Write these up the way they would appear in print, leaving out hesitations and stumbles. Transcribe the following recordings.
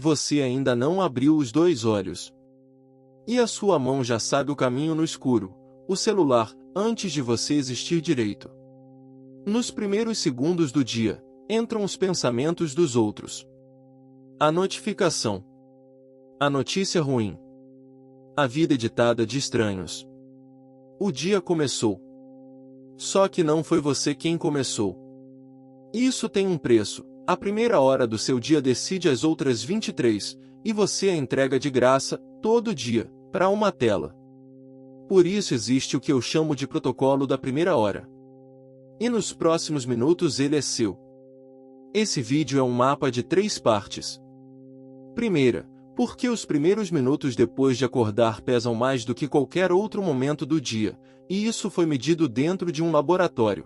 você ainda não abriu os dois olhos. E a sua mão já sabe o caminho no escuro, o celular, antes de você existir direito. Nos primeiros segundos do dia, entram os pensamentos dos outros. A notificação. A notícia ruim. A vida editada de estranhos. O dia começou. Só que não foi você quem começou. Isso tem um preço. A primeira hora do seu dia decide as outras 23, e você a entrega de graça, todo dia, para uma tela. Por isso existe o que eu chamo de protocolo da primeira hora. E nos próximos minutos ele é seu. Esse vídeo é um mapa de 3 partes. Primeira, porque os primeiros minutos depois de acordar pesam mais do que qualquer outro momento do dia, e isso foi medido dentro de um laboratório.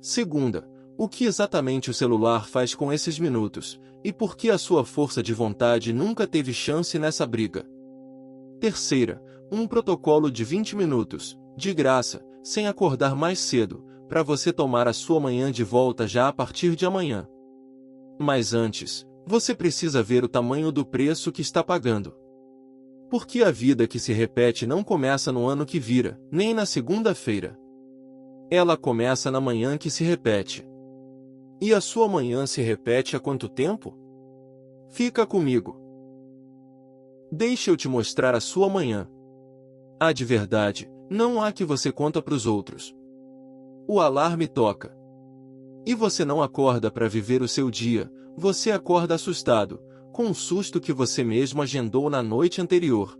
Segunda, o que exatamente o celular faz com esses minutos, e por que a sua força de vontade nunca teve chance nessa briga. Terceira, um protocolo de 20 minutos, de graça, sem acordar mais cedo, para você tomar a sua manhã de volta já a partir de amanhã. Mas antes, você precisa ver o tamanho do preço que está pagando. Porque a vida que se repete não começa no ano que vira, nem na segunda-feira. Ela começa na manhã que se repete. E a sua manhã se repete há quanto tempo? Fica comigo. Deixa eu te mostrar a sua manhã. A de verdade, não há que você conta para os outros. O alarme toca. E você não acorda para viver o seu dia, você acorda assustado, com um susto que você mesmo agendou na noite anterior.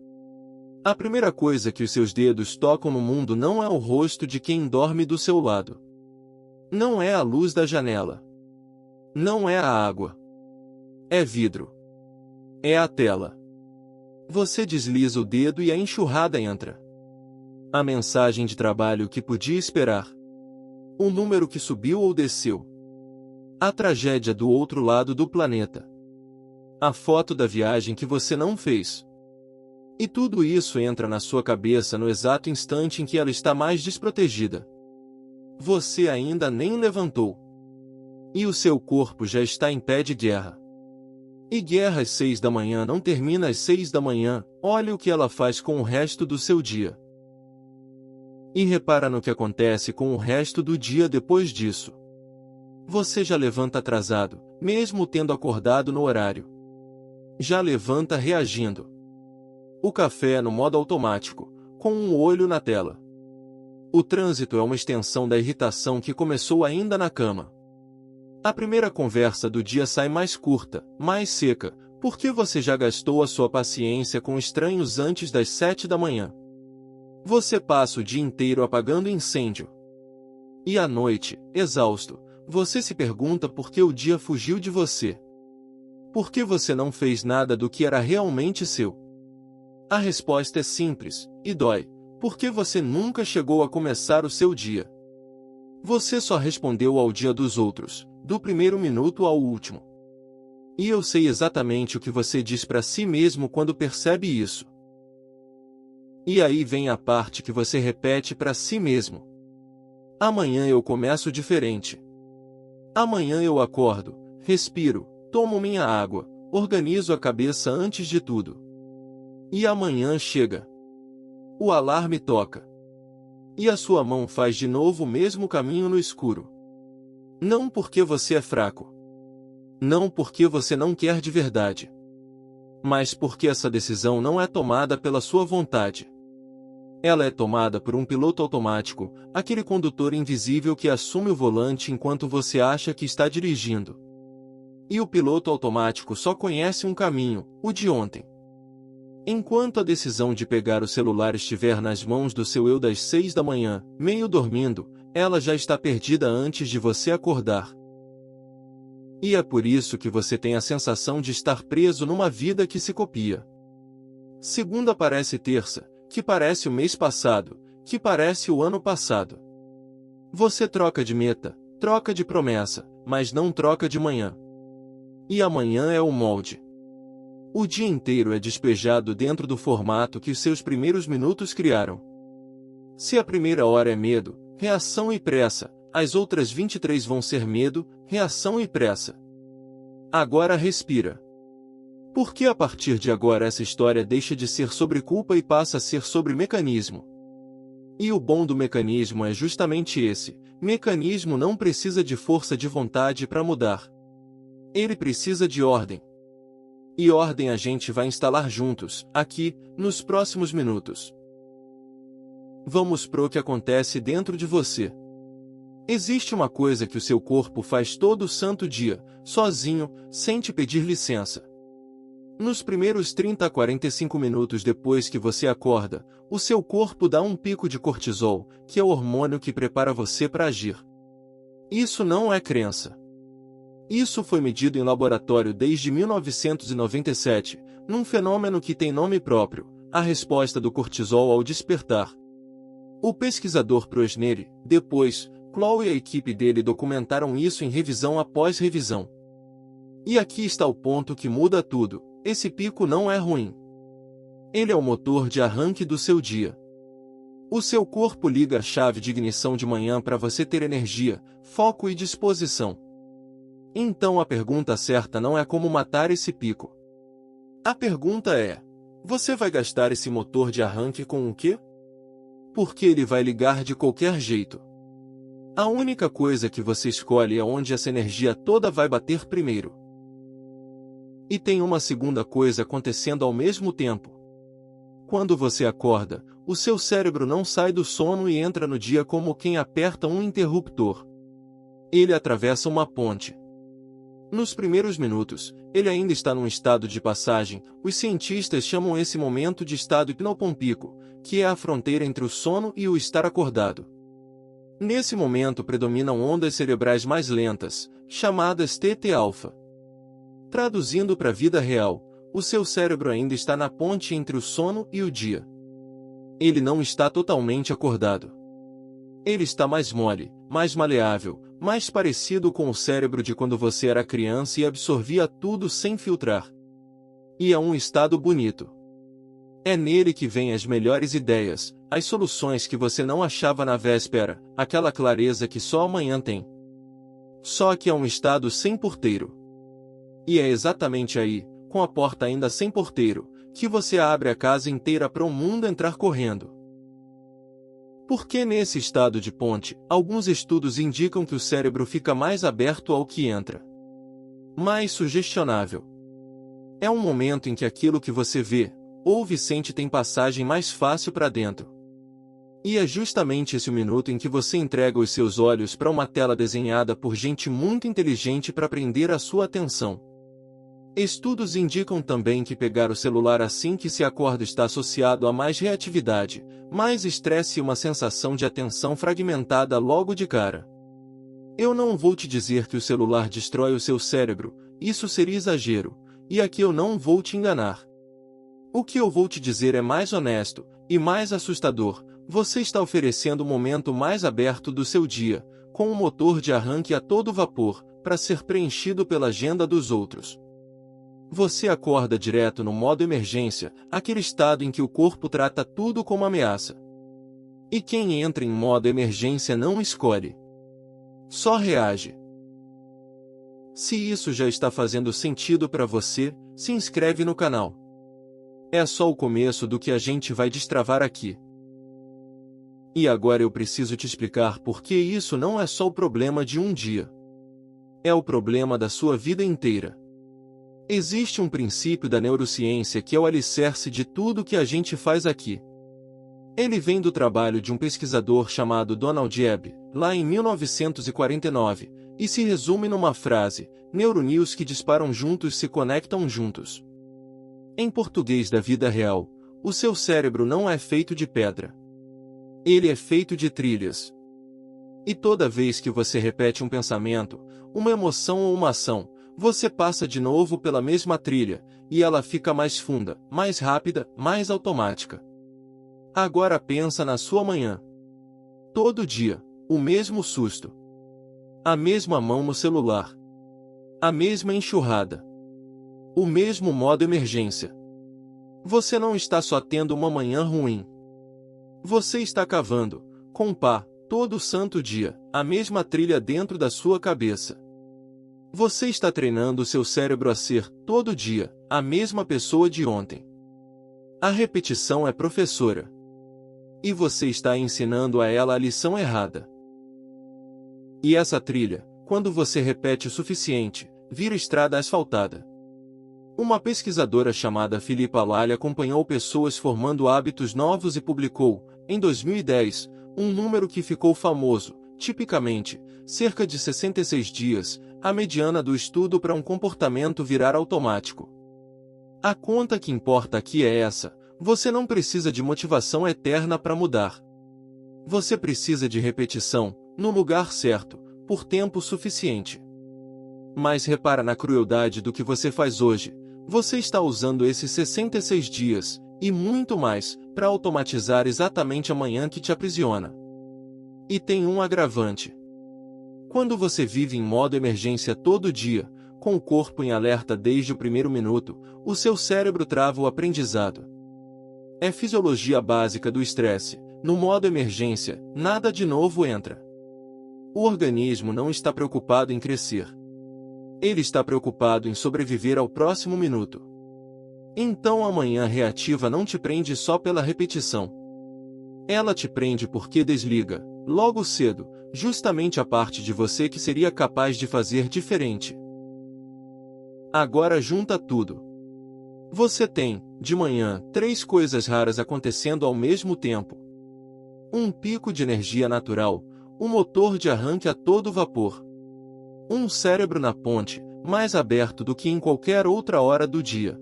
A primeira coisa que os seus dedos tocam no mundo não é o rosto de quem dorme do seu lado. Não é a luz da janela. Não é a água. É vidro. É a tela. Você desliza o dedo e a enxurrada entra. A mensagem de trabalho que podia esperar. O número que subiu ou desceu. A tragédia do outro lado do planeta. A foto da viagem que você não fez. E tudo isso entra na sua cabeça no exato instante em que ela está mais desprotegida. Você ainda nem levantou. E o seu corpo já está em pé de guerra. E guerra às 6 da manhã não termina às 6 da manhã, olha o que ela faz com o resto do seu dia. E repara no que acontece com o resto do dia depois disso. Você já levanta atrasado, mesmo tendo acordado no horário. Já levanta reagindo. O café é no modo automático, com um olho na tela. O trânsito é uma extensão da irritação que começou ainda na cama. A primeira conversa do dia sai mais curta, mais seca, porque você já gastou a sua paciência com estranhos antes das 7 da manhã. Você passa o dia inteiro apagando incêndio. E à noite, exausto, você se pergunta por que o dia fugiu de você. Por que você não fez nada do que era realmente seu? A resposta é simples, e dói, porque você nunca chegou a começar o seu dia. Você só respondeu ao dia dos outros, do primeiro minuto ao último. E eu sei exatamente o que você diz para si mesmo quando percebe isso. E aí vem a parte que você repete para si mesmo. Amanhã eu começo diferente. Amanhã eu acordo, respiro, tomo minha água, organizo a cabeça antes de tudo. E amanhã chega. O alarme toca. E a sua mão faz de novo o mesmo caminho no escuro. Não porque você é fraco. Não porque você não quer de verdade. Mas porque essa decisão não é tomada pela sua vontade. Ela é tomada por um piloto automático, aquele condutor invisível que assume o volante enquanto você acha que está dirigindo. E o piloto automático só conhece um caminho, o de ontem. Enquanto a decisão de pegar o celular estiver nas mãos do seu eu das 6 da manhã, meio dormindo, ela já está perdida antes de você acordar. E é por isso que você tem a sensação de estar preso numa vida que se copia. Segunda parece terça, que parece o mês passado, que parece o ano passado. Você troca de meta, troca de promessa, mas não troca de manhã. E amanhã é o molde. O dia inteiro é despejado dentro do formato que os seus primeiros minutos criaram. Se a primeira hora é medo, reação e pressa, as outras 23 vão ser medo, reação e pressa. Agora respira. Porque a partir de agora essa história deixa de ser sobre culpa e passa a ser sobre mecanismo. E o bom do mecanismo é justamente esse: mecanismo não precisa de força de vontade para mudar. Ele precisa de ordem. E ordem a gente vai instalar juntos, aqui, nos próximos minutos. Vamos pro que acontece dentro de você. Existe uma coisa que o seu corpo faz todo santo dia, sozinho, sem te pedir licença. Nos primeiros 30 a 45 minutos depois que você acorda, o seu corpo dá um pico de cortisol, que é o hormônio que prepara você para agir. Isso não é crença. Isso foi medido em laboratório desde 1997, num fenômeno que tem nome próprio: a resposta do cortisol ao despertar. O pesquisador Prosneri, depois, Chloe e a equipe dele documentaram isso em revisão após revisão. E aqui está o ponto que muda tudo: esse pico não é ruim. Ele é o motor de arranque do seu dia. O seu corpo liga a chave de ignição de manhã para você ter energia, foco e disposição. Então a pergunta certa não é como matar esse pico. A pergunta é: você vai gastar esse motor de arranque com o quê? Porque ele vai ligar de qualquer jeito. A única coisa que você escolhe é onde essa energia toda vai bater primeiro. E tem uma segunda coisa acontecendo ao mesmo tempo. Quando você acorda, o seu cérebro não sai do sono e entra no dia como quem aperta um interruptor. Ele atravessa uma ponte. Nos primeiros minutos, ele ainda está num estado de passagem. Os cientistas chamam esse momento de estado hipnopompico, que é a fronteira entre o sono e o estar acordado. Nesse momento predominam ondas cerebrais mais lentas, chamadas TT-alfa. Traduzindo para a vida real, o seu cérebro ainda está na ponte entre o sono e o dia. Ele não está totalmente acordado. Ele está mais mole, mais maleável, mais parecido com o cérebro de quando você era criança e absorvia tudo sem filtrar. E é um estado bonito. É nele que vêm as melhores ideias, as soluções que você não achava na véspera, aquela clareza que só amanhã tem. Só que é um estado sem porteiro. E é exatamente aí, com a porta ainda sem porteiro, que você abre a casa inteira para o mundo entrar correndo. Porque nesse estado de ponte, alguns estudos indicam que o cérebro fica mais aberto ao que entra. Mais sugestionável. É um momento em que aquilo que você vê, ouve e sente tem passagem mais fácil para dentro. E é justamente esse o minuto em que você entrega os seus olhos para uma tela desenhada por gente muito inteligente para prender a sua atenção. Estudos indicam também que pegar o celular assim que se acorda está associado a mais reatividade, mais estresse e uma sensação de atenção fragmentada logo de cara. Eu não vou te dizer que o celular destrói o seu cérebro, isso seria exagero, e aqui eu não vou te enganar. O que eu vou te dizer é mais honesto, e mais assustador: você está oferecendo o momento mais aberto do seu dia, com um motor de arranque a todo vapor, para ser preenchido pela agenda dos outros. Você acorda direto no modo emergência, aquele estado em que o corpo trata tudo como ameaça. E quem entra em modo emergência não escolhe. Só reage. Se isso já está fazendo sentido para você, se inscreve no canal. É só o começo do que a gente vai destravar aqui. E agora eu preciso te explicar por que isso não é só o problema de um dia. É o problema da sua vida inteira. Existe um princípio da neurociência que é o alicerce de tudo que a gente faz aqui. Ele vem do trabalho de um pesquisador chamado Donald Hebb, lá em 1949, e se resume numa frase: neurônios que disparam juntos se conectam juntos. Em português da vida real, o seu cérebro não é feito de pedra. Ele é feito de trilhas. E toda vez que você repete um pensamento, uma emoção ou uma ação, você passa de novo pela mesma trilha, e ela fica mais funda, mais rápida, mais automática. Agora pensa na sua manhã. Todo dia, o mesmo susto. A mesma mão no celular. A mesma enxurrada. O mesmo modo emergência. Você não está só tendo uma manhã ruim. Você está cavando, com pá, todo santo dia, a mesma trilha dentro da sua cabeça. Você está treinando seu cérebro a ser, todo dia, a mesma pessoa de ontem. A repetição é professora. E você está ensinando a ela a lição errada. E essa trilha, quando você repete o suficiente, vira estrada asfaltada. Uma pesquisadora chamada Philippa Lally acompanhou pessoas formando hábitos novos e publicou, em 2010, um número que ficou famoso, tipicamente, cerca de 66 dias, a mediana do estudo para um comportamento virar automático. A conta que importa aqui é essa: você não precisa de motivação eterna para mudar. Você precisa de repetição, no lugar certo, por tempo suficiente. Mas repara na crueldade do que você faz hoje. Você está usando esses 66 dias, e muito mais, para automatizar exatamente amanhã que te aprisiona. E tem um agravante. Quando você vive em modo emergência todo dia, com o corpo em alerta desde o primeiro minuto, o seu cérebro trava o aprendizado. É fisiologia básica do estresse. No modo emergência, nada de novo entra. O organismo não está preocupado em crescer. Ele está preocupado em sobreviver ao próximo minuto. Então a manhã reativa não te prende só pela repetição. Ela te prende porque desliga, logo cedo, justamente a parte de você que seria capaz de fazer diferente. Agora junta tudo. Você tem, de manhã, 3 coisas raras acontecendo ao mesmo tempo. Um pico de energia natural, um motor de arranque a todo vapor. Um cérebro na ponte, mais aberto do que em qualquer outra hora do dia.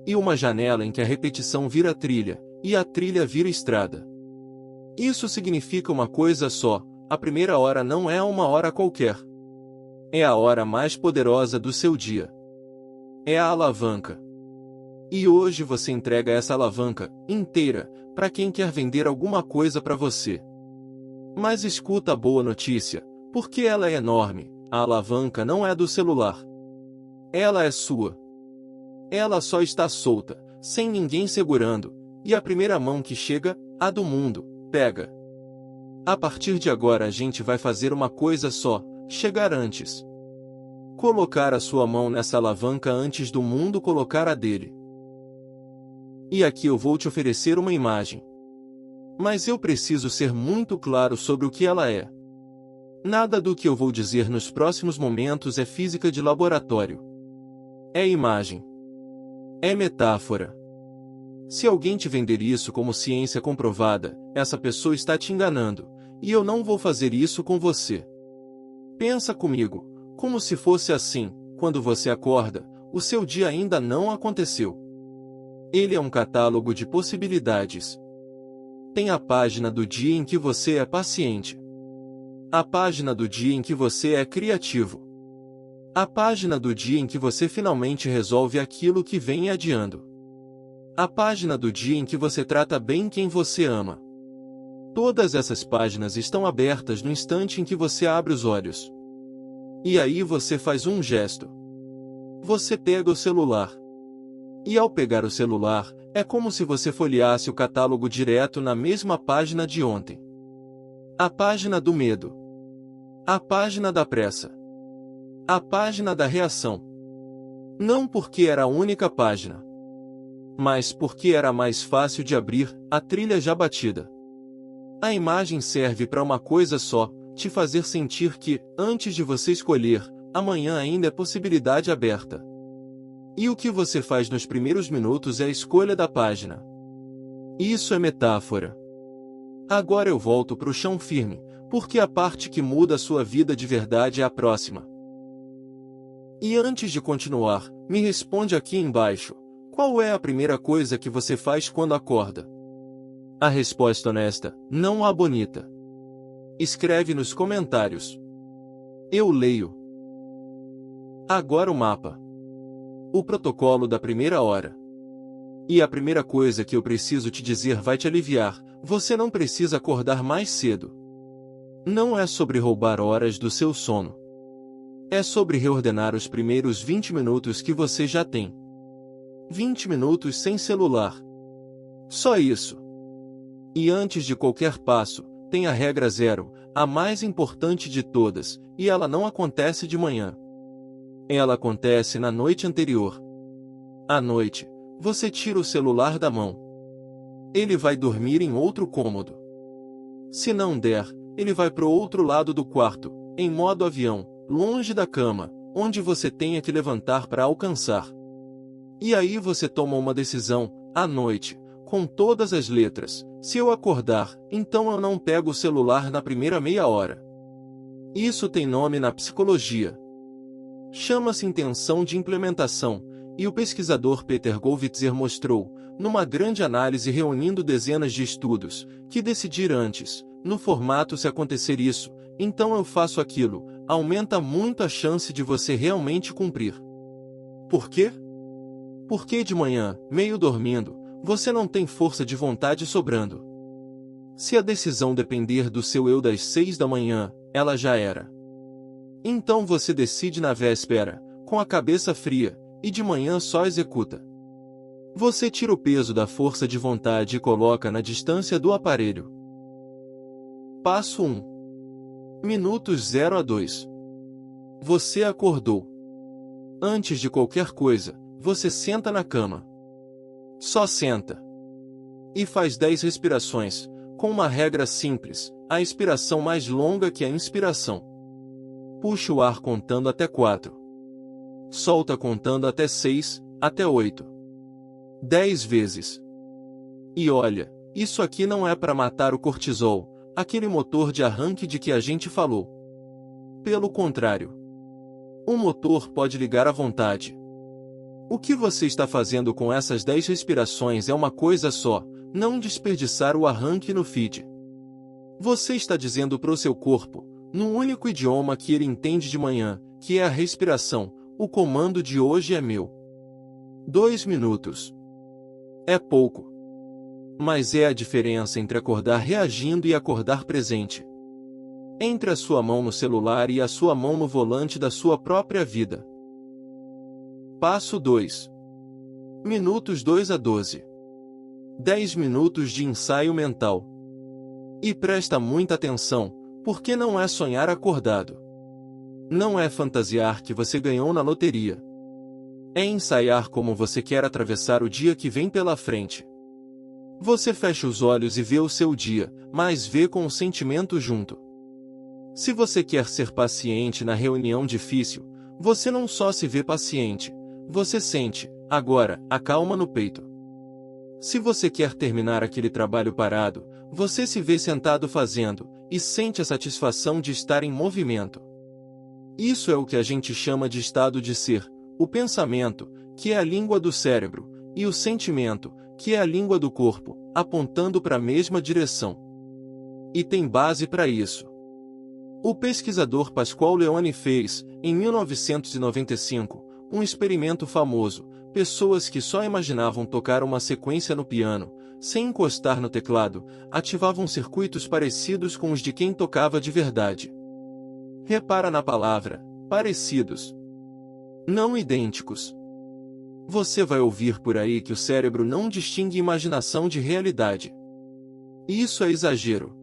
E uma janela em que a repetição vira trilha, e a trilha vira estrada. Isso significa uma coisa só: a primeira hora não é uma hora qualquer. É a hora mais poderosa do seu dia. É a alavanca. E hoje você entrega essa alavanca, inteira, para quem quer vender alguma coisa para você. Mas escuta a boa notícia, porque ela é enorme: a alavanca não é do celular. Ela é sua. Ela só está solta, sem ninguém segurando, e a primeira mão que chega, a do mundo, pega. A partir de agora a gente vai fazer uma coisa só: chegar antes. Colocar a sua mão nessa alavanca antes do mundo colocar a dele. E aqui eu vou te oferecer uma imagem. Mas eu preciso ser muito claro sobre o que ela é. Nada do que eu vou dizer nos próximos momentos é física de laboratório. É imagem. É metáfora. Se alguém te vender isso como ciência comprovada, essa pessoa está te enganando, e eu não vou fazer isso com você. Pensa comigo, como se fosse assim: quando você acorda, o seu dia ainda não aconteceu. Ele é um catálogo de possibilidades. Tem a página do dia em que você é paciente. A página do dia em que você é criativo. A página do dia em que você finalmente resolve aquilo que vem adiando. A página do dia em que você trata bem quem você ama. Todas essas páginas estão abertas no instante em que você abre os olhos. E aí você faz um gesto. Você pega o celular. E ao pegar o celular, é como se você folheasse o catálogo direto na mesma página de ontem. A página do medo. A página da pressa. A página da reação. Não porque era a única página, mas porque era mais fácil de abrir, a trilha já batida. A imagem serve para uma coisa só: te fazer sentir que, antes de você escolher, amanhã ainda é possibilidade aberta. E o que você faz nos primeiros minutos é a escolha da página. Isso é metáfora. Agora eu volto para o chão firme, porque a parte que muda a sua vida de verdade é a próxima. E antes de continuar, me responde aqui embaixo: qual é a primeira coisa que você faz quando acorda? A resposta honesta: não a bonita. Escreve nos comentários. Eu leio. Agora o mapa. O protocolo da primeira hora. E a primeira coisa que eu preciso te dizer vai te aliviar: você não precisa acordar mais cedo. Não é sobre roubar horas do seu sono. É sobre reordenar os primeiros 20 minutos que você já tem. 20 minutos sem celular. Só isso. E antes de qualquer passo, tem a regra 0, a mais importante de todas, e ela não acontece de manhã. Ela acontece na noite anterior. À noite, você tira o celular da mão. Ele vai dormir em outro cômodo. Se não der, ele vai pro outro lado do quarto, em modo avião, longe da cama, onde você tenha que levantar para alcançar. E aí você toma uma decisão, à noite, com todas as letras: se eu acordar, então eu não pego o celular na primeira meia hora. Isso tem nome na psicologia. Chama-se intenção de implementação, e o pesquisador Peter Goldwitzer mostrou, numa grande análise reunindo dezenas de estudos, que decidir antes, no formato se acontecer isso, então eu faço aquilo, aumenta muito a chance de você realmente cumprir. Por quê? Porque de manhã, meio dormindo, você não tem força de vontade sobrando. Se a decisão depender do seu eu das 6 da manhã, ela já era. Então você decide na véspera, com a cabeça fria, e de manhã só executa. Você tira o peso da força de vontade e coloca na distância do aparelho. Passo 1. Minutos 0 a 2. Você acordou. Antes de qualquer coisa, você senta na cama. Só senta. E faz 10 respirações, com uma regra simples: a expiração mais longa que a inspiração. Puxa o ar contando até 4. Solta contando até 6, até 8. 10 vezes. E olha, isso aqui não é para matar o cortisol, aquele motor de arranque de que a gente falou. Pelo contrário. O motor pode ligar à vontade. O que você está fazendo com essas 10 respirações é uma coisa só: não desperdiçar o arranque no feed. Você está dizendo para o seu corpo, no único idioma que ele entende de manhã, que é a respiração: o comando de hoje é meu. 2 minutos. É pouco. Mas é a diferença entre acordar reagindo e acordar presente. Entre a sua mão no celular e a sua mão no volante da sua própria vida. Passo 2. Minutos 2 a 12. 10 minutos de ensaio mental. E presta muita atenção, porque não é sonhar acordado. Não é fantasiar que você ganhou na loteria. É ensaiar como você quer atravessar o dia que vem pela frente. Você fecha os olhos e vê o seu dia, mas vê com o sentimento junto. Se você quer ser paciente na reunião difícil, você não só se vê paciente, você sente, agora, a calma no peito. Se você quer terminar aquele trabalho parado, você se vê sentado fazendo, e sente a satisfação de estar em movimento. Isso é o que a gente chama de estado de ser: o pensamento, que é a língua do cérebro, e o sentimento, que é a língua do corpo, apontando para a mesma direção. E tem base para isso. O pesquisador Pasquale Leone fez, em 1995, um experimento famoso: pessoas que só imaginavam tocar uma sequência no piano, sem encostar no teclado, ativavam circuitos parecidos com os de quem tocava de verdade. Repara na palavra, parecidos. Não idênticos. Você vai ouvir por aí que o cérebro não distingue imaginação de realidade. Isso é exagero.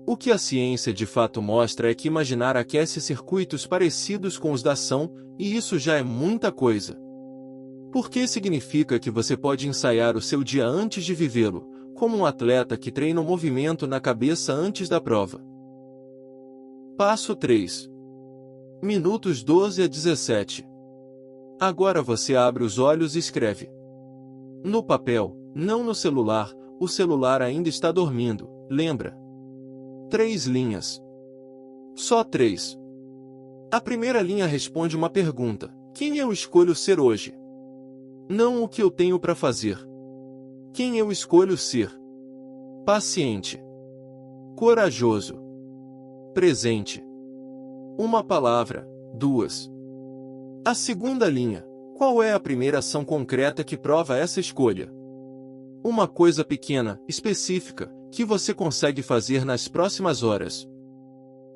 O que a ciência de fato mostra é que imaginar aquece circuitos parecidos com os da ação, e isso já é muita coisa. Porque significa que você pode ensaiar o seu dia antes de vivê-lo, como um atleta que treina o movimento na cabeça antes da prova. Passo 3. Minutos 12 a 17. Agora você abre os olhos e escreve. No papel, não no celular, o celular ainda está dormindo, lembra? 3 linhas. Só 3. A primeira linha responde uma pergunta: quem eu escolho ser hoje? Não o que eu tenho para fazer. Quem eu escolho ser? Paciente. Corajoso. Presente. Uma palavra, 2. A segunda linha: qual é a primeira ação concreta que prova essa escolha? Uma coisa pequena, específica, que você consegue fazer nas próximas horas.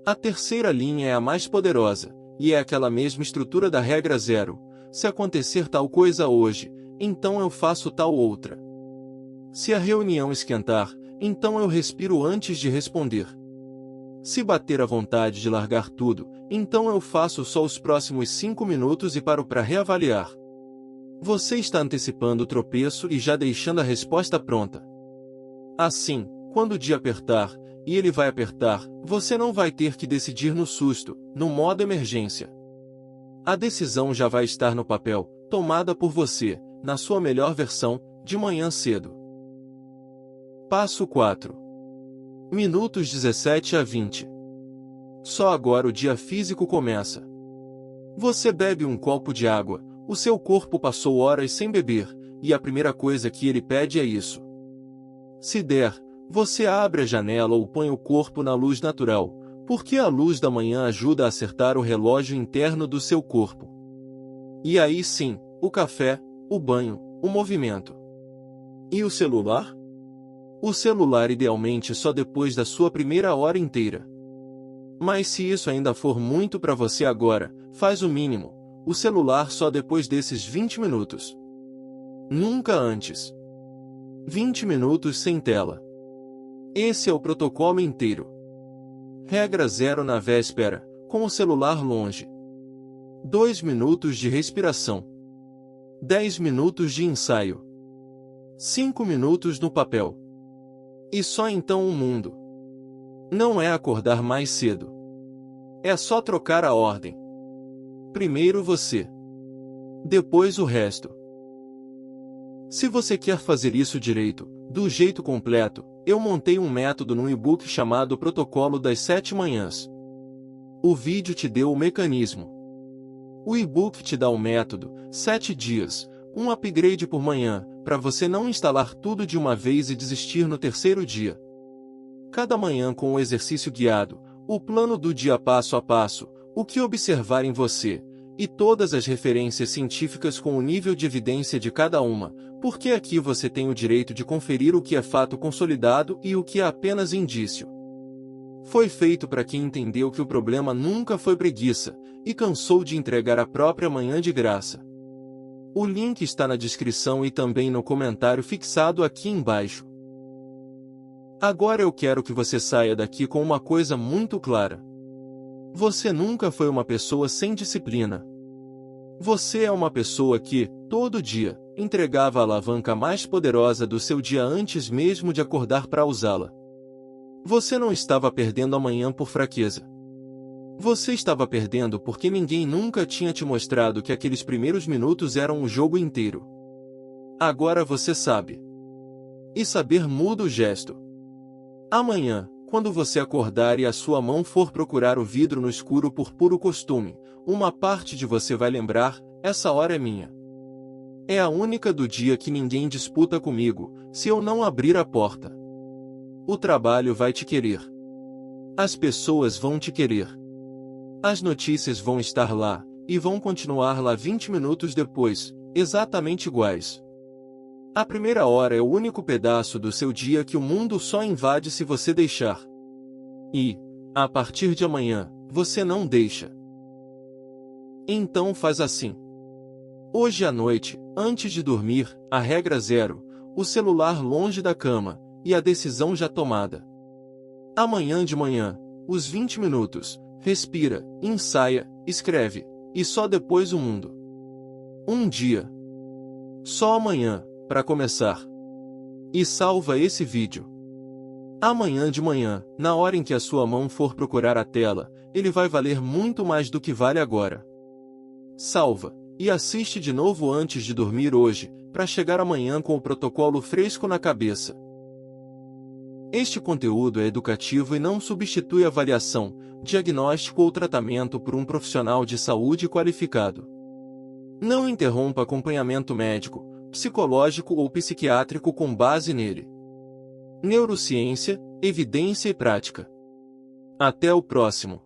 A terceira linha é a mais poderosa, e é aquela mesma estrutura da regra 0. Se acontecer tal coisa hoje, então eu faço tal outra. Se a reunião esquentar, então eu respiro antes de responder. Se bater a vontade de largar tudo, Então eu faço só os próximos 5 minutos e paro para reavaliar. Você está antecipando o tropeço e já deixando a resposta pronta. Assim, quando o dia apertar, e ele vai apertar, você não vai ter que decidir no susto, no modo emergência. A decisão já vai estar no papel, tomada por você, na sua melhor versão, de manhã cedo. Passo 4. Minutos 17 a 20. Só agora o dia físico começa. Você bebe um copo de água, o seu corpo passou horas sem beber, e a primeira coisa que ele pede é isso. Se der, você abre a janela ou põe o corpo na luz natural, porque a luz da manhã ajuda a acertar o relógio interno do seu corpo. E aí sim, o café, o banho, o movimento. E o celular? O celular idealmente só depois da sua primeira hora inteira. Mas se isso ainda for muito para você agora, faz o mínimo, o celular só depois desses 20 minutos. Nunca antes. 20 minutos sem tela. Esse é o protocolo inteiro. Regra 0 na véspera, com o celular longe. 2 minutos de respiração. 10 minutos de ensaio. 5 minutos no papel. E só então o mundo. Não é acordar mais cedo. É só trocar a ordem. Primeiro você. Depois o resto. Se você quer fazer isso direito, do jeito completo, eu montei um método no e-book chamado Protocolo das 7 Manhãs. O vídeo te deu o mecanismo. O e-book te dá o método, 7 dias, um upgrade por manhã, para você não instalar tudo de uma vez e desistir no terceiro dia. Cada manhã com o exercício guiado, o plano do dia passo a passo, o que observar em você, e todas as referências científicas com o nível de evidência de cada uma, porque aqui você tem o direito de conferir o que é fato consolidado e o que é apenas indício. Foi feito para quem entendeu que o problema nunca foi preguiça, e cansou de entregar a própria manhã de graça. O link está na descrição e também no comentário fixado aqui embaixo. Agora eu quero que você saia daqui com uma coisa muito clara. Você nunca foi uma pessoa sem disciplina. Você é uma pessoa que, todo dia, entregava a alavanca mais poderosa do seu dia antes mesmo de acordar para usá-la. Você não estava perdendo amanhã por fraqueza. Você estava perdendo porque ninguém nunca tinha te mostrado que aqueles primeiros minutos eram o jogo inteiro. Agora você sabe. E saber muda o gesto. Amanhã, quando você acordar e a sua mão for procurar o vidro no escuro por puro costume, uma parte de você vai lembrar, essa hora é minha. É a única do dia que ninguém disputa comigo, se eu não abrir a porta. O trabalho vai te querer. As pessoas vão te querer. As notícias vão estar lá, e vão continuar lá 20 minutos depois, exatamente iguais. A primeira hora é o único pedaço do seu dia que o mundo só invade se você deixar. E, a partir de amanhã, você não deixa. Então faz assim. Hoje à noite, antes de dormir, a regra 0, o celular longe da cama, e a decisão já tomada. Amanhã de manhã, os 20 minutos, respira, ensaia, escreve, e só depois o mundo. Um dia. Só amanhã, para começar. E salva esse vídeo. Amanhã de manhã, na hora em que a sua mão for procurar a tela, ele vai valer muito mais do que vale agora. Salva, e assiste de novo antes de dormir hoje, para chegar amanhã com o protocolo fresco na cabeça. Este conteúdo é educativo e não substitui avaliação, diagnóstico ou tratamento por um profissional de saúde qualificado. Não interrompa acompanhamento médico, psicológico ou psiquiátrico com base nele. Neurociência, evidência e prática. Até o próximo.